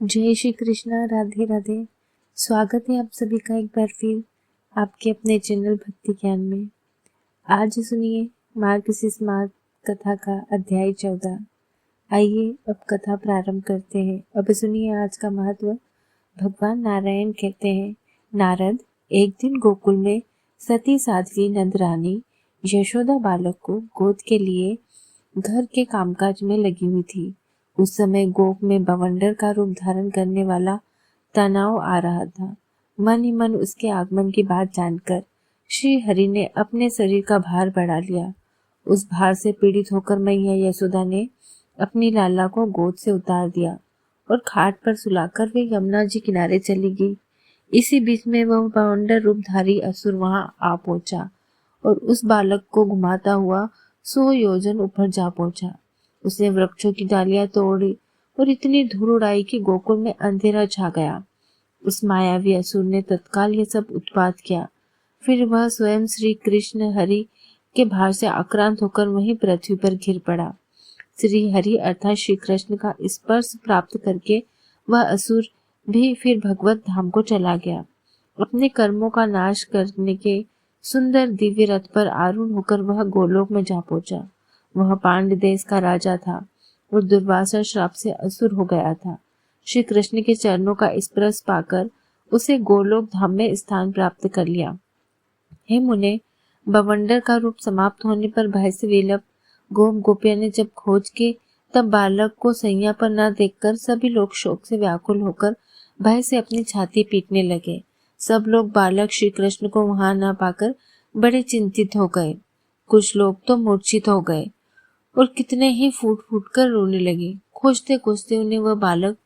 जय श्री कृष्णा। राधे राधे। स्वागत है आप सभी का एक बार फिर आपके अपने चैनल भक्ति ज्ञान में। आज सुनिए मार्गशीर्ष मास कथा का अध्याय 14। आइए अब कथा प्रारंभ करते हैं। अब सुनिए आज का महत्व। भगवान नारायण कहते हैं, नारद, एक दिन गोकुल में सती साध्वी नंद रानी यशोदा बालक को गोद के लिए घर के कामकाज में लगी हुई थी। उस समय गोप में बवंडर का रूप धारण करने वाला तनाव आ रहा था। मन ही मन उसके आगमन की बात जानकर श्री हरि ने अपने शरीर का भार बढ़ा लिया। उस भार से पीड़ित होकर मैया यशोदा ने अपनी लाला को गोद से उतार दिया और खाट पर सुलाकर वे यमुना जी किनारे चली गई। इसी बीच में वह बवंडर रूपधारी असुर वहां आ पहुंचा और उस बालक को घुमाता हुआ 100 योजन ऊपर जा पहुंचा। उसने वृक्षों की डालियां तोड़ी और इतनी धूल उड़ाई कि गोकुल में अंधेरा छा गया। उस मायावी असुर ने तत्काल ये सब उत्पात किया। फिर वह स्वयं श्री कृष्ण हरि के भार से आक्रांत होकर वहीं पृथ्वी पर गिर पड़ा। श्री हरि अर्थात श्री कृष्ण का स्पर्श प्राप्त करके वह असुर भी फिर भगवत धाम को चला गया। अपने कर्मों का नाश करने के सुंदर दिव्य रथ पर आरूढ़ होकर वह गोलोक में जा पहुंचा। वह पांड्य देश का राजा था और दुर्वासा श्राप से असुर हो गया था। श्री कृष्ण के चरणों का स्पर्श पाकर उसे गोलोक धाम में स्थान प्राप्त कर लिया। हे मुने, बवंडर का रूप समाप्त होने पर भय से विलप गोप गोपिया ने जब खोज की, तब बालक को सैया पर न देखकर सभी लोग शोक से व्याकुल होकर भय से अपनी छाती पीटने लगे। सब लोग बालक श्री कृष्ण को वहां न पाकर बड़े चिंतित हो गए। कुछ लोग तो मूर्छित हो गए और कितने ही फूट फूट कर रोने लगे। खोजते खोजते उन्हें वह बालक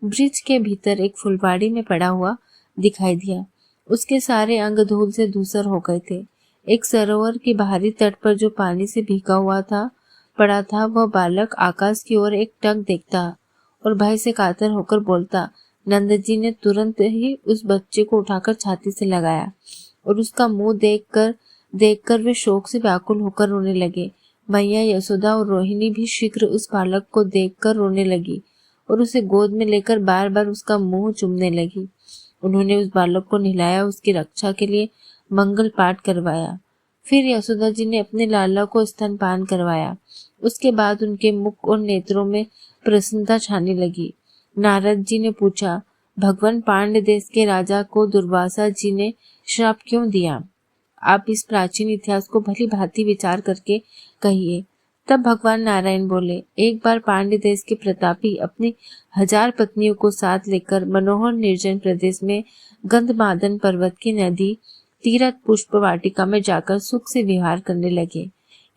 ब्रिज के भीतर एक फुलवाड़ी में पड़ा हुआ दिखाई दिया। उसके सारे अंग धूल से धूसर हो गए थे। एक सरोवर के बाहरी तट पर जो पानी से भीगा हुआ था पड़ा था, वह बालक आकाश की ओर एक टक देखता और भय से कातर होकर बोलता। नंद जी ने तुरंत ही उस बच्चे को उठाकर छाती से लगाया और उसका मुंह देखकर वे शोक से व्याकुल होकर रोने लगे। मैया यशोदा और रोहिणी भी शीघ्र उस बालक को देखकर रोने लगी और उसे गोद में लेकर बार बार उसका मुंह चूमने लगी। उन्होंने उस बालक को नहलाया, उसकी रक्षा के लिए मंगल पाठ करवाया। फिर यशोदा जी ने अपने लाला को स्तनपान करवाया। उसके बाद उनके मुख और नेत्रों में प्रसन्नता छाने लगी। नारद जी ने पूछा, भगवान पांड्य देश के राजा को दुर्वासा जी ने श्राप क्यों दिया? आप इस प्राचीन इतिहास को भली भांति विचार करके कहिए। तब भगवान नारायण बोले, एक बार पांड्य देश के प्रतापी अपनी 1000 पत्नियों को साथ लेकर मनोहर निर्जन प्रदेश में गंधमादन पर्वत की नदी तीरथ पुष्प वाटिका में जाकर सुख से विहार करने लगे।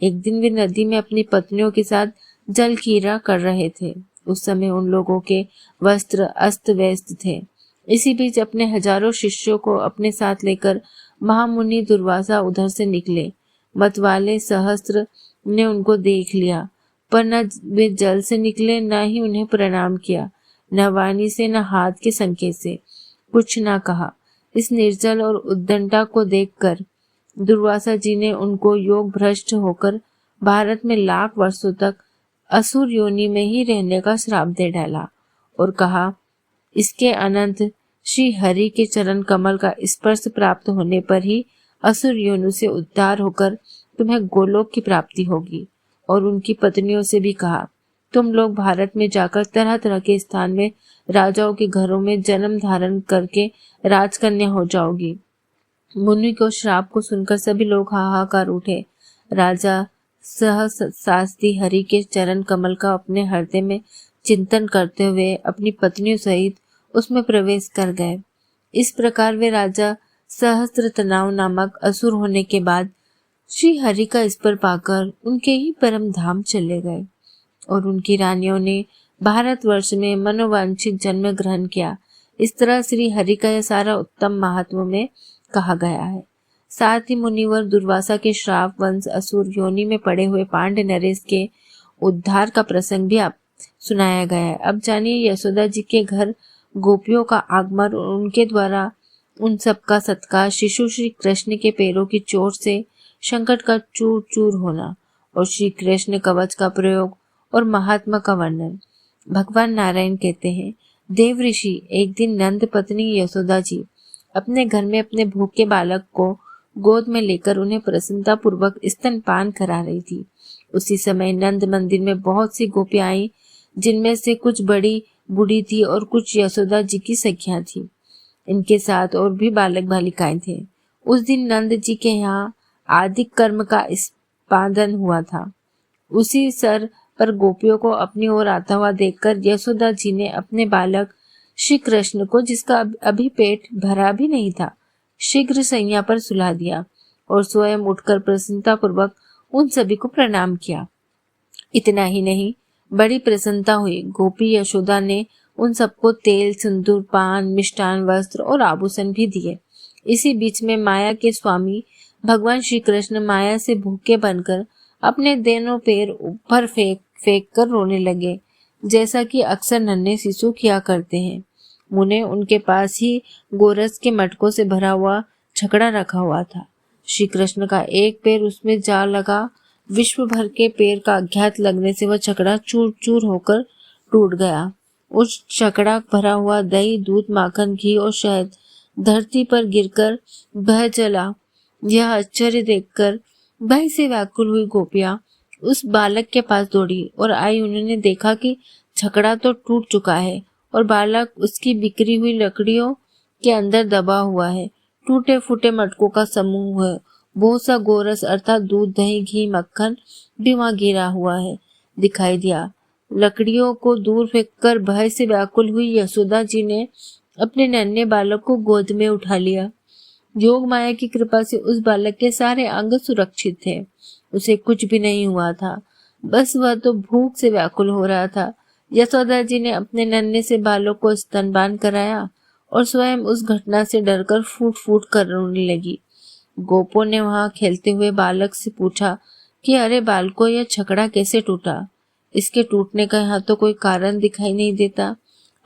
एक दिन वे नदी में अपनी पत्नियों के साथ जल क्रीड़ा कर रहे थे। उस समय उन लोगों के वस्त्र अस्त व्यस्त थे। इसी बीच अपने हजारों शिष्यों को अपने साथ लेकर महामुनि दुर्वासा उधर से निकले। मतवाले सहस्त्र ने उनको देख लिया, पर न वे जल से निकले, न ही उन्हें प्रणाम किया, न वाणी से न हाथ के संकेत से कुछ न कहा। इस निर्जल और उद्दंडा को देखकर दुर्वासा जी ने उनको योग भ्रष्ट होकर भारत में लाख वर्षों तक असुर योनि में ही रहने का श्राप दे डाला और कहा, इसके अनंत श्री हरि के चरण कमल का स्पर्श प्राप्त होने पर ही असुर योनि से उद्धार होकर तुम्हें गोलोक की प्राप्ति होगी। और उनकी पत्नियों से भी कहा, तुम लोग भारत में जाकर तरह तरह के स्थान में राजाओं के घरों में जन्म धारण करके राजकन्या हो जाओगी। मुनि को श्राप को सुनकर सभी लोग हाहाकार उठे। राजा सहस्रास्ति हरि के चरण कमल का अपने हृदय में चिंतन करते हुए अपनी पत्नियों सहित उसमें प्रवेश कर गए। इस प्रकार वे राजा सहस्त्र तनाव नामक असुर होने के बाद श्री हरि का स्पर्श पाकर उनके ही परम धाम चले गए और उनकी रानियों ने भारतवर्ष में मनोवांछित जन्म ग्रहण किया। इस तरह श्री हरि का यह सारा उत्तम महात्म में कहा गया है। साथ ही मुनिवर दुर्वासा के श्राप वंश असुर योनि में पड़े हुए पांड्य नरेश के उद्धार का प्रसंग भी आप सुनाया गया है। अब जानिए यशोदा जी के घर गोपियों का आगमन और उनके द्वारा उन सबका सत्कार, शिशु श्री कृष्ण के पैरों की चोट से संकट का चूर चूर होना और श्री कृष्ण कवच का प्रयोग और महात्मा का वर्णन। भगवान नारायण कहते हैं, देव ऋषि, एक दिन नंद पत्नी यशोदा जी अपने घर में अपने भूखे बालक को गोद में लेकर उन्हें प्रसन्नता पूर्वक स्तनपान करा रही थी। उसी समय नंद मंदिर में बहुत सी गोपियां आई, जिनमें से कुछ बड़ी बूढ़ी थी और कुछ यशोदा जी की सखियां थी। इनके साथ और भी बालक बालिकाएं थे। उस दिन नंद जी के यहाँ आदिक कर्म का स्पादन हुआ था। उसी सर पर गोपियों को अपनी ओर आता हुआ देखकर यशोदा जी ने अपने बालक श्री कृष्ण को, जिसका अभी पेट भरा भी नहीं था, शीघ्र सैया पर सुला दिया और स्वयं उठकर प्रसन्नता पूर्वक उन सभी को प्रणाम किया। इतना ही नहीं, बड़ी प्रसन्नता हुई। गोपी यशोदा ने उन सबको तेल, सिंदूर, पान, मिष्टान, वस्त्र और आभूषण भी दिए। इसी बीच में माया के स्वामी भगवान श्री कृष्ण माया से भूखे बनकर अपने दोनों पैर ऊपर फेंक फेंक कर रोने लगे, जैसा कि अक्सर नन्हे शिशु किया करते हैं। मुने उनके पास ही गोरस के मटकों से भरा हुआ छकड़ा रखा हुआ था। श्री कृष्ण का एक पैर उसमें जा लगा। विश्व भर के पैर का आघात लगने से वह छकड़ा चूर चूर होकर टूट गया। उस छकड़ा भरा हुआ दही, दूध, माखन, घी और शहद धरती पर गिरकर बह चला। यह आश्चर्य देखकर भय से व्याकुल हुई गोपियां उस बालक के पास दौड़ी और आई। उन्होंने देखा कि छकड़ा तो टूट चुका है और बालक उसकी बिखरी हुई लकड़ियों के अंदर दबा हुआ है। टूटे फूटे मटकों का समूह है। बहुत सा गोरस अर्थात दूध, दही, घी, मक्खन भी वहां गिरा हुआ है दिखाई दिया। लकड़ियों को दूर फेंककर भय से व्याकुल हुई यशोदा जी ने अपने नन्हे बालक को गोद में उठा लिया। योग माया की कृपा से उस बालक के सारे अंग सुरक्षित थे। उसे कुछ भी नहीं हुआ था, बस वह तो भूख से व्याकुल हो रहा था। यशोदा जी ने अपने नन्हे से बालक को स्तनपान कराया और स्वयं उस घटना से डरकर फूट फूट कर रोने लगी। गोपों ने वहां खेलते हुए बालक से पूछा कि अरे बालको, यह छकड़ा कैसे टूटा? इसके टूटने का यहाँ तो कोई कारण दिखाई नहीं देता।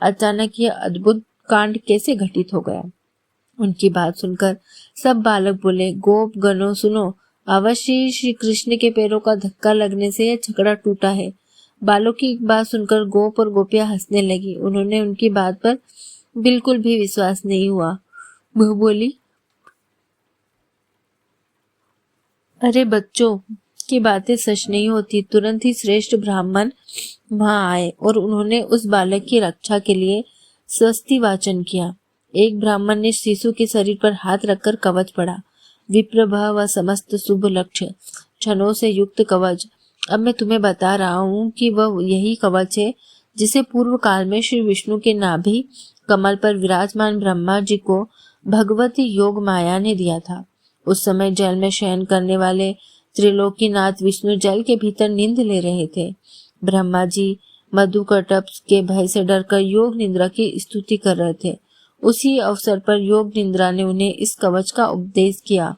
अचानक यह अद्भुत कांड कैसे घटित हो गया? उनकी बात सुनकर सब बालक बोले, गोप गणों सुनो, अवश्य श्री कृष्ण के पैरों का धक्का लगने से यह छकड़ा टूटा है। बालों की बात सुनकर गोप और गोपियां हंसने लगी। उन्होंने उनकी बात पर बिल्कुल भी विश्वास नहीं हुआ। वह बोली, अरे बच्चों की बातें सच नहीं होती। तुरंत ही श्रेष्ठ ब्राह्मण वहां आए और उन्होंने उस बालक की रक्षा के लिए स्वस्ति वाचन किया। एक ब्राह्मण ने शिशु के शरीर पर हाथ रखकर कवच पढ़ा। विप्रभा व समस्त शुभ लक्ष्य क्षणों से युक्त कवच। अब मैं तुम्हें बता रहा हूँ कि वह यही कवच है जिसे पूर्व काल में श्री विष्णु के नाभि कमल पर विराजमान ब्रह्मा जी को भगवती योग माया ने दिया था। उस समय जल में शयन करने वाले त्रिलोकीनाथ विष्णु जल के भीतर नींद ले रहे थे। ब्रह्मा जी मधुकटप के भय से डरकर योग निद्रा की स्तुति कर रहे थे। उसी अवसर पर योग निद्रा ने उन्हें इस कवच का उपदेश किया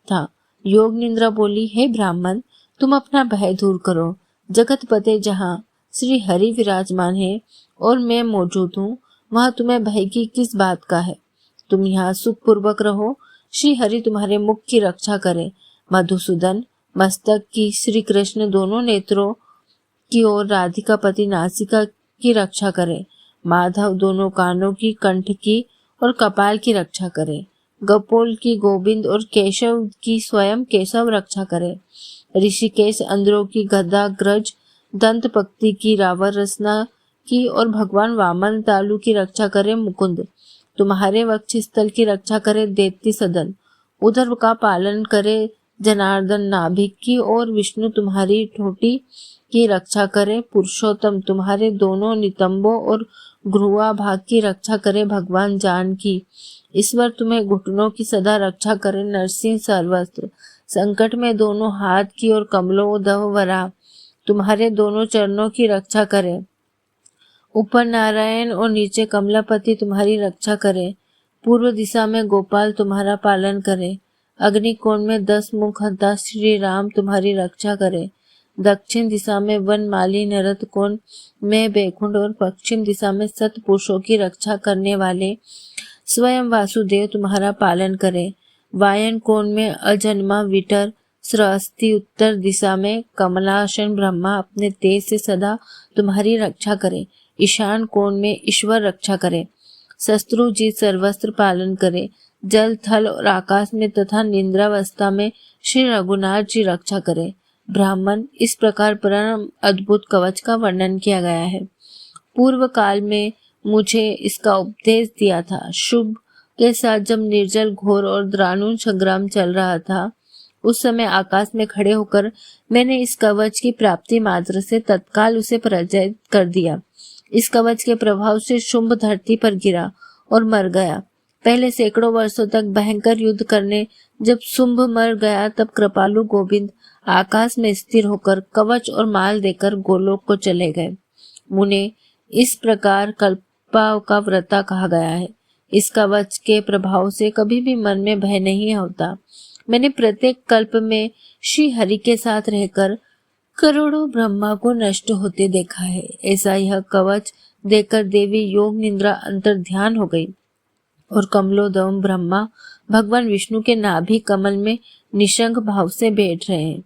था। योग निद्रा बोली, हे ब्राह्मण, तुम अपना भय दूर करो। जगत पते जहाँ श्री हरि विराजमान है और मैं मौजूद हूँ, वहाँ तुम्हें भय की किस बात का है? तुम यहाँ सुखपूर्वक रहो। श्री हरि तुम्हारे मुख की रक्षा करे। मधुसूदन मस्तक की, श्री कृष्ण दोनों नेत्रों की और राधिका पति नासिका की रक्षा करे। माधव दोनों कानों की, कंठ की और कपाल की रक्षा करे। गपोल की गोविंद और केशव की स्वयं केशव रक्षा करे। ऋषिकेश अंदरों की गदा ग्रज, दंत पक्ति की, रावर रसना की और भगवान वामन तालु की रक्षा करे मुकुंद। तुम्हारे वक्ष स्थल की रक्षा करे दैत्य सदन। उदर का पालन करे जनार्दन नाभिक की और विष्णु तुम्हारी ठोटी की रक्षा करे पुरुषोत्तम। तुम्हारे दोनों नितंबों और ग्रुआ भाग की रक्षा करे भगवान जान की। ईश्वर तुम्हें घुटनों की सदा रक्षा करे नरसिंह सर्वस्त्र। संकट में दोनों हाथ की और कमलों दव वरा तुम्हारे दोनों चरणों की रक्षा करे। ऊपर नारायण और नीचे कमलापति तुम्हारी रक्षा करे। पूर्व दिशा में गोपाल तुम्हारा पालन करे। अग्निकोण में 10 मुख हंता श्री राम तुम्हारी रक्षा करे। दक्षिण दिशा में वनमाली नरत कोण में बैकुंठ और पश्चिम दिशा में सत पुरुषों की रक्षा करने वाले स्वयं वासुदेव तुम्हारा पालन करे। वायन कोण में अजन्मा विटर श्रस्ती। उत्तर दिशा में कमलासन ब्रह्मा अपने तेज से सदा तुम्हारी रक्षा करे। ईशान कोण में ईश्वर रक्षा करे, शत्रुजीत सर्वस्त्र पालन करे, जल थल और आकाश में तथा निद्रावस्था में श्री रघुनाथ जी रक्षा करे। ब्राह्मण, इस प्रकार परम अद्भुत कवच का वर्णन किया गया है। पूर्व काल में मुझे इसका उपदेश दिया था। शुभ के साथ जब निर्जल, घोर और दारुण संग्राम चल रहा था, उस समय आकाश में खड़े होकर मैंने इस कवच की प्राप्ति मात्र से तत्काल उसे पराजित कर दिया। इस कवच के प्रभाव से शुंभ धरती पर गिरा और मर गया। पहले सैकड़ों वर्षों तक भयंकर युद्ध करने जब शुंभ मर गया, तब कृपालु गोविंद आकाश में स्थिर होकर कवच और माल देकर गोलोक को चले गए। मुने, इस प्रकार कल्पा का व्रता कहा गया है। इस कवच के प्रभाव से कभी भी मन में भय नहीं होता। मैंने प्रत्येक कल्प में श्री हरि के साथ रहकर करोड़ों ब्रह्मा को नष्ट होते देखा है। ऐसा यह कवच देखकर देवी योग निद्रा अंतर ध्यान हो गई और कमलोदम ब्रह्मा भगवान विष्णु के नाभि कमल में निशंक भाव से बैठ रहे हैं।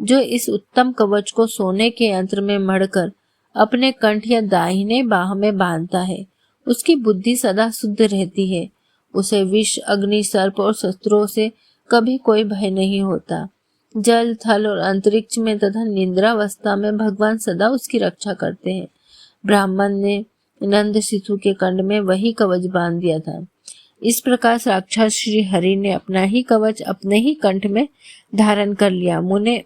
जो इस उत्तम कवच को सोने के यंत्र में मढ़कर अपने कंठ या दाहिने बाह में बांधता है, उसकी बुद्धि सदा शुद्ध रहती है। उसे विष, अग्नि, सर्प और शस्त्रों से कभी कोई भय नहीं होता। जल, थल और अंतरिक्ष में तथा निद्रावस्था में भगवान सदा उसकी रक्षा करते हैं। ब्राह्मण ने नंद शिशु के कंठ में वही कवच बांध दिया था। इस प्रकार साक्षात श्री हरि ने अपना ही कवच अपने ही कंठ में धारण कर लिया। मुने,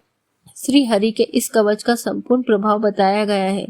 श्री हरि के इस कवच का संपूर्ण प्रभाव बताया गया है।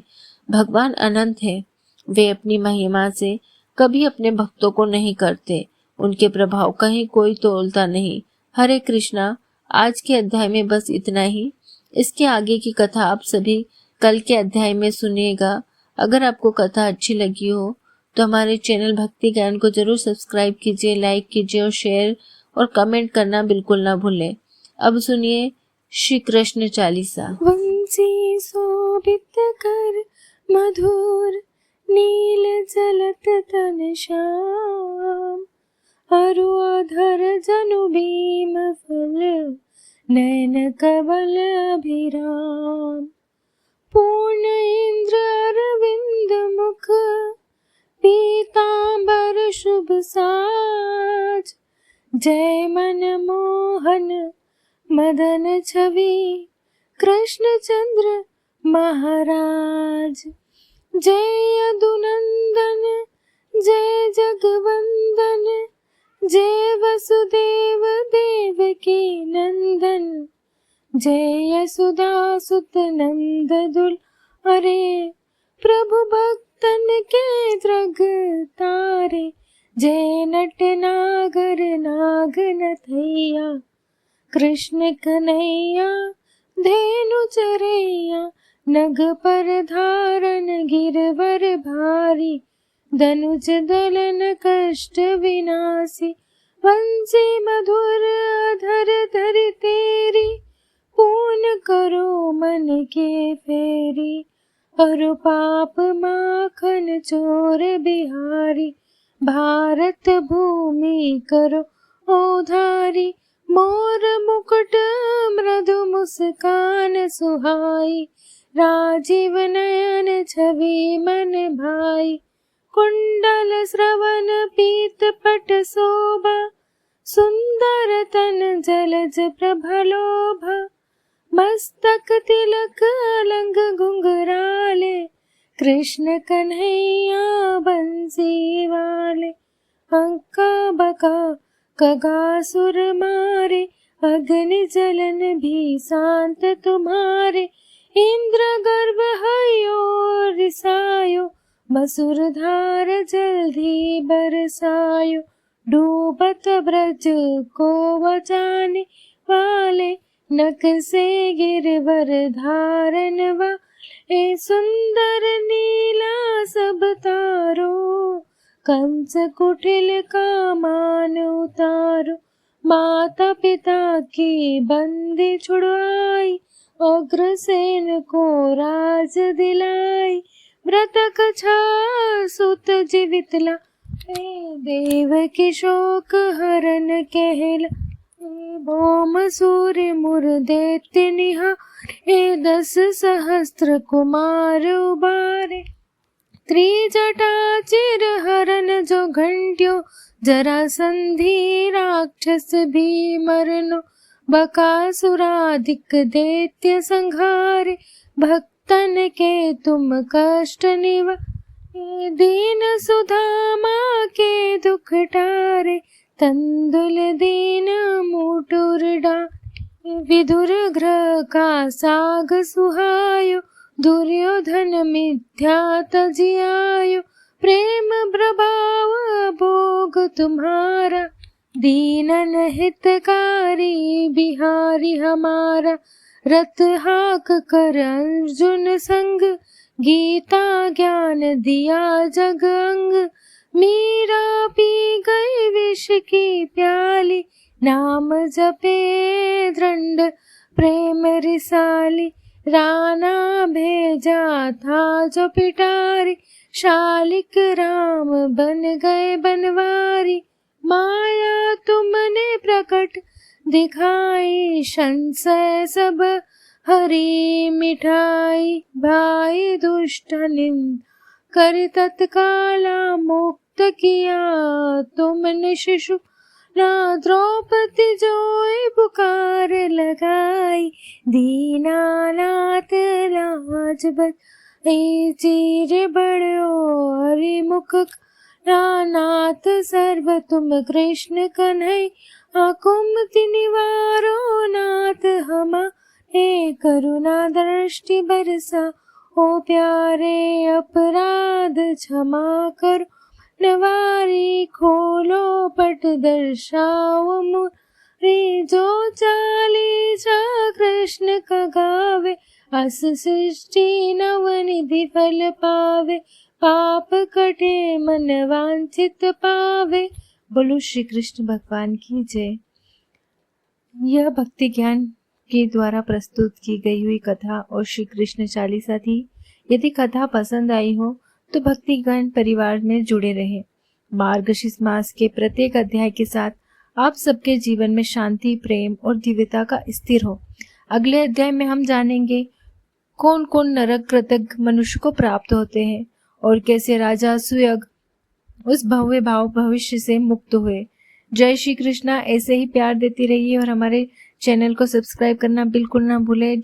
भगवान अनंत है। वे अपनी महिमा से कभी अपने भक्तों को नहीं करते। उनके प्रभाव कहीं कोई तोलता नहीं। हरे कृष्णा। आज के अध्याय में बस इतना ही। इसके आगे की कथा आप सभी कल के अध्याय में सुनिएगा। अगर आपको कथा अच्छी लगी हो तो हमारे चैनल भक्ति ज्ञान को जरूर सब्सक्राइब कीजिए, लाइक कीजिए और शेयर और कमेंट करना बिल्कुल ना भूलें। अब सुनिए श्री कृष्ण चालीसा। वंशी शोभित कर मधुर नील जलत तन श्याम, अरु अधर जनु भीम फल नयन कवल अभिराम। पूर्ण इंद्र अरविंद मुख पीतांबर शुभ साज, जय मन मोहन मदन छवि कृष्ण चंद्र महाराज। जय यदुनंदन जय जगवंदन, जय वसुदेव देवकी नंदन, जय यशोदा सुत नंद दुल। अरे प्रभु भक्तन के द्रग तारे, जय नट नागर नाग नथैया, कृष्ण कन्हैया धेनु चरैया। नग पर धारण गिरवर भारी, धनुज दलन कष्ट विनाशी। वंशी मधुर अधर धरि तेरी, पूर्ण करो मन के फेरी। और पाप माखन चोर बिहारी, भारत भूमि करो उधारी। मोर मुकुट मृदु मुस्कान सुहाई, राजीव नयन छवि मन भाई। कुंडल श्रवण पीत पट शोभा, सुंदर तन जलज प्रभलोभा। मस्तक तिलक अलंग घुंघराले, कृष्ण कन्हैया बंसी वाले। अंका बका कगासुर मारे, अग्नि जलन भी शांत तुम्हारे। इंद्र गर्भ हयो रिसायो, मसुर धार जल्दी बरसायो। डूबत ब्रज को बचाने वाले, नक से गिरवर धारन वाले। सुंदर नीला सब तारो, कंस कुटिल का मान उतारो। माता पिता की बंदी छुड़वाई, अग्रसेन को राज दिलाई। व्रतक छा सुत जीवित ला, देव की शोक हरन कहला। भौम सूर्य मुर दैत्य निहारे, 10 सहस्त्र कुमार उबारे। त्रिजटा चिरहरण जो घंट्यो जरासंधि राक्षस भीमरनो बकासुराधिक दैत्य संहारे भक्तन के तुम कष्ट निवारे दीन सुधामा के दुख टारे तंदुल दीन मुटुर डारे विदुर ग्रह का साग सुहायो दुर्योधन मिथ्या तजियायो प्रेम प्रभाव भोग तुम्हारा दीनन हितकारी बिहारी हमारा रथ हाक कर अर्जुन संग गीता ज्ञान दिया जग अंग मीरा पी गई विष की प्याली नाम जपे दृढ़ प्रेम रिसाली राणा भेजा था जो पिटारी शालिक राम बन गए बनवारी माया तुमने प्रकट दिखाई संशय सब हरी मिठाई भाई दुष्ट निंद कर तत्काला मुक्त किया तुमने शिशु ना द्रौपदी जोई पुकार लगाई दीनानाथ लाज बचाई चीर बड़ो हरि मुख नाथ सर्व तुम कृष्ण कन्हैया कुमति निवारो नाथ हमारे करुणा दृष्टि बरसा ओ प्यारे अपराध क्षमा करो नवारी खोलो पट दर्शाओ मुरे जो चालीसा कृष्ण का गावे अस सृष्टि नवनिधि फल पावे पाप कटे मन वांछित पावे। बोलो श्री कृष्ण भगवान की जय। यह भक्ति ज्ञान के द्वारा प्रस्तुत की गई हुई कथा और श्री कृष्ण चालीसा थी। यदि कथा पसंद आई हो तो भक्ति ज्ञान परिवार में जुड़े रहें। मार्गशीर्ष मास के प्रत्येक अध्याय के साथ आप सबके जीवन में शांति, प्रेम और दिव्यता का स्थिर हो। अगले अध्याय में हम जानेंगे कौन कौन नरक कृतज्ञ मनुष्य को प्राप्त होते हैं और कैसे राजा सुयग उस भव्य भाव भविष्य से मुक्त हुए। जय श्री कृष्णा। ऐसे ही प्यार देती रहिए और हमारे चैनल को सब्सक्राइब करना बिल्कुल ना भूले।